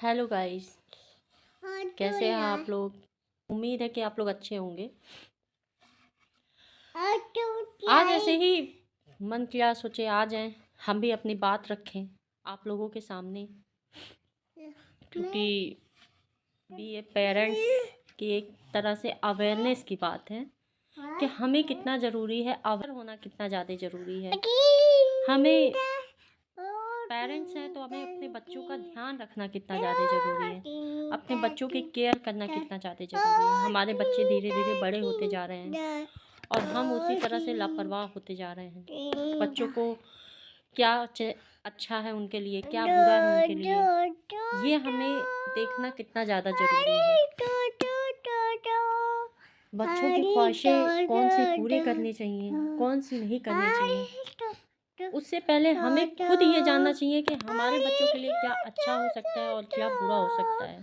Hello guys. कैसे हैं आप लोग? उम्मीद है कि आप लोग अच्छे होंगे। आज ऐसे ही मन किया, सोचे आ जाएं, हम भी अपनी बात रखें आप लोगों के सामने, क्योंकि ये पेरेंट्स की एक तरह से अवेयरनेस की बात है कि हमें कितना ज़रूरी है, अवेयर होना कितना ज़्यादा ज़रूरी है। हमें पेरेंट्स हैं तो हमें अपने बच्चों का ध्यान रखना कितना ज़्यादा ज़रूरी है, अपने बच्चों की केयर करना कितना ज़्यादा ज़रूरी है। हमारे बच्चे धीरे धीरे बड़े होते जा रहे हैं और हम उसी तरह से लापरवाह होते जा रहे हैं। बच्चों को क्या अच्छा है उनके लिए, क्या बुरा है उनके लिए, ये हमें देखना कितना ज़्यादा ज़रूरी है। बच्चों की ख्वाहिशें कौन सी पूरी करनी चाहिए, कौन सी नहीं करनी चाहिए, उससे पहले हमें खुद ये जानना चाहिए कि हमारे बच्चों के लिए क्या अच्छा हो सकता है और क्या बुरा हो सकता है।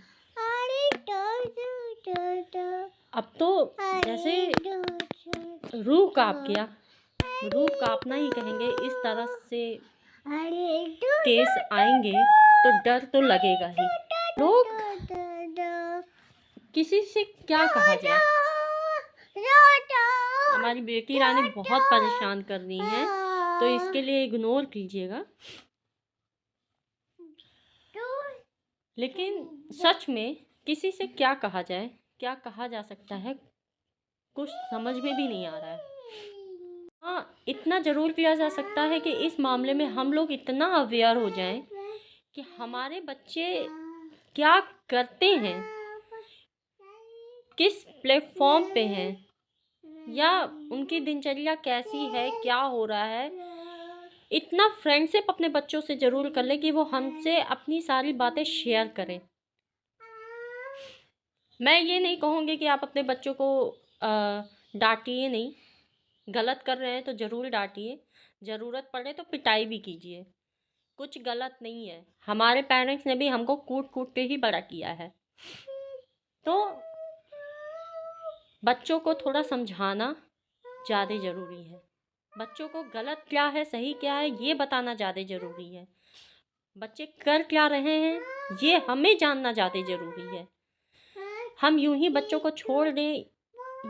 अब तो जैसे रूह कांप गया, रूह कांपना ही कहेंगे, इस तरह से केस आएंगे तो डर तो लगेगा ही। लोग किसी से क्या कहा जाए, हमारी बेटी रानी बहुत परेशान कर रही है तो इसके लिए इग्नोर कीजिएगा। लेकिन सच में किसी से क्या कहा जाए, क्या कहा जा सकता है, कुछ समझ में भी नहीं आ रहा है। हाँ, इतना ज़रूर किया जा सकता है कि इस मामले में हम लोग इतना अवेयर हो जाएं कि हमारे बच्चे क्या करते हैं, किस प्लेटफॉर्म पे हैं, या उनकी दिनचर्या कैसी है, क्या हो रहा है, इतना फ्रेंडशिप अपने बच्चों से ज़रूर कर ले कि वो हमसे अपनी सारी बातें शेयर करें। मैं ये नहीं कहूँगी कि आप अपने बच्चों को डांटिए नहीं, गलत कर रहे हैं तो ज़रूर डांटिए, ज़रूरत पड़े तो पिटाई भी कीजिए, कुछ गलत नहीं है। हमारे पेरेंट्स ने भी हमको कूट कूट के ही बड़ा किया है, तो बच्चों को थोड़ा समझाना ज़्यादा ज़रूरी है। बच्चों को गलत क्या है, सही क्या है, ये बताना ज़्यादा ज़रूरी है। बच्चे कर क्या रहे हैं ये हमें जानना ज़्यादा ज़रूरी है। हम यूं ही बच्चों को छोड़ दें,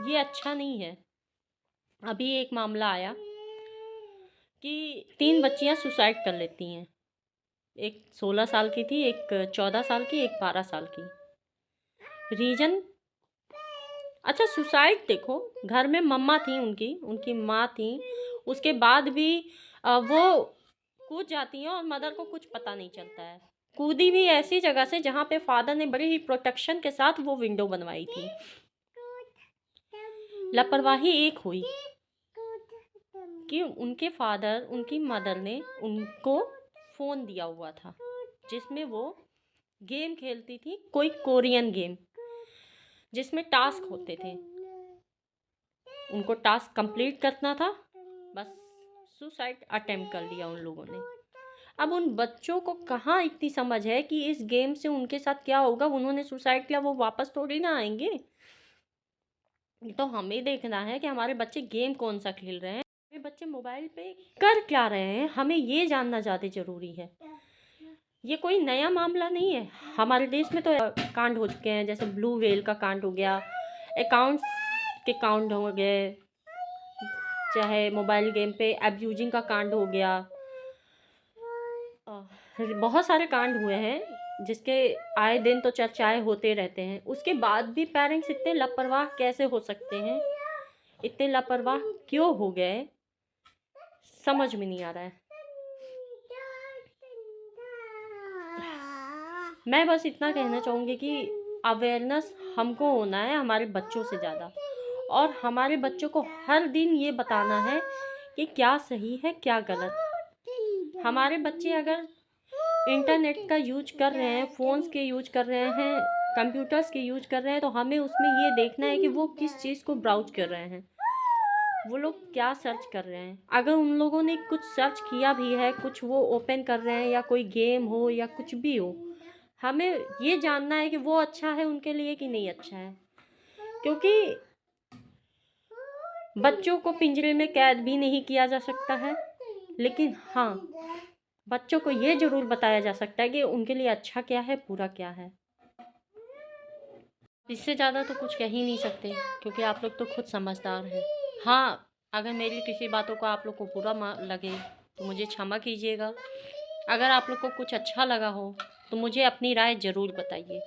ये अच्छा नहीं है। अभी एक मामला आया कि 3 बच्चियां सुसाइड कर लेती हैं। एक 16 साल की थी, एक 14 साल की, एक 12 साल की। रीजन, अच्छा सुसाइड देखो, घर में मम्मा थी, उनकी माँ थी, उसके बाद भी वो कूद जाती हैं और मदर को कुछ पता नहीं चलता है। कूदी भी ऐसी जगह से जहाँ पे फादर ने बड़ी ही प्रोटेक्शन के साथ वो विंडो बनवाई थी। लापरवाही एक हुई कि उनके फादर, उनकी मदर ने उनको फ़ोन दिया हुआ था जिसमें वो गेम खेलती थी, कोई कोरियन गेम जिसमें टास्क होते थे। उनको टास्क कंप्लीट करना था, बस सुसाइड अटेम्प्ट कर लिया उन लोगों ने। अब उन बच्चों को कहाँ इतनी समझ है कि इस गेम से उनके साथ क्या होगा। उन्होंने सुसाइड किया, वो वापस थोड़ी ना आएंगे। तो हमें देखना है कि हमारे बच्चे गेम कौन सा खेल रहे हैं, हमारे बच्चे मोबाइल पे कर क्या रहे हैं, हमें ये जानना ज़्यादा ज़रूरी है। ये कोई नया मामला नहीं है, हमारे देश में तो कांड हो चुके हैं, जैसे ब्लू व्हेल का कांड हो गया, अकाउंट्स के कांड हो गए, चाहे मोबाइल गेम पे एब्यूजिंग का कांड हो गया। बहुत सारे कांड हुए हैं जिसके आए दिन तो चर्चाएं होते रहते हैं। उसके बाद भी पेरेंट्स इतने लापरवाह कैसे हो सकते हैं, इतने लापरवाह क्यों हो गए, समझ में नहीं आ रहा है। मैं बस इतना कहना चाहूँगी कि अवेयरनेस हमको होना है हमारे बच्चों से ज़्यादा, और हमारे बच्चों को हर दिन ये बताना है कि क्या सही है क्या गलत। हमारे बच्चे अगर इंटरनेट का यूज कर रहे हैं, फ़ोन्स के यूज कर रहे हैं, कंप्यूटर्स के यूज कर रहे हैं, तो हमें उसमें ये देखना है कि वो किस चीज़ को ब्राउज कर रहे हैं, वो लोग क्या सर्च कर रहे हैं। अगर उन लोगों ने कुछ सर्च किया भी है, कुछ वो ओपन कर रहे हैं, या कोई गेम हो या कुछ भी हो, हमें ये जानना है कि वो अच्छा है उनके लिए कि नहीं अच्छा है। क्योंकि बच्चों को पिंजरे में कैद भी नहीं किया जा सकता है, लेकिन हाँ बच्चों को ये ज़रूर बताया जा सकता है कि उनके लिए अच्छा क्या है, बुरा क्या है। इससे ज़्यादा तो कुछ कह ही नहीं सकते, क्योंकि आप लोग तो खुद समझदार हैं। हाँ, अगर मेरी किसी बातों को आप लोग को बुरा लगे तो मुझे क्षमा कीजिएगा। अगर आप लोग को कुछ अच्छा लगा हो तो मुझे अपनी राय ज़रूर बताइए।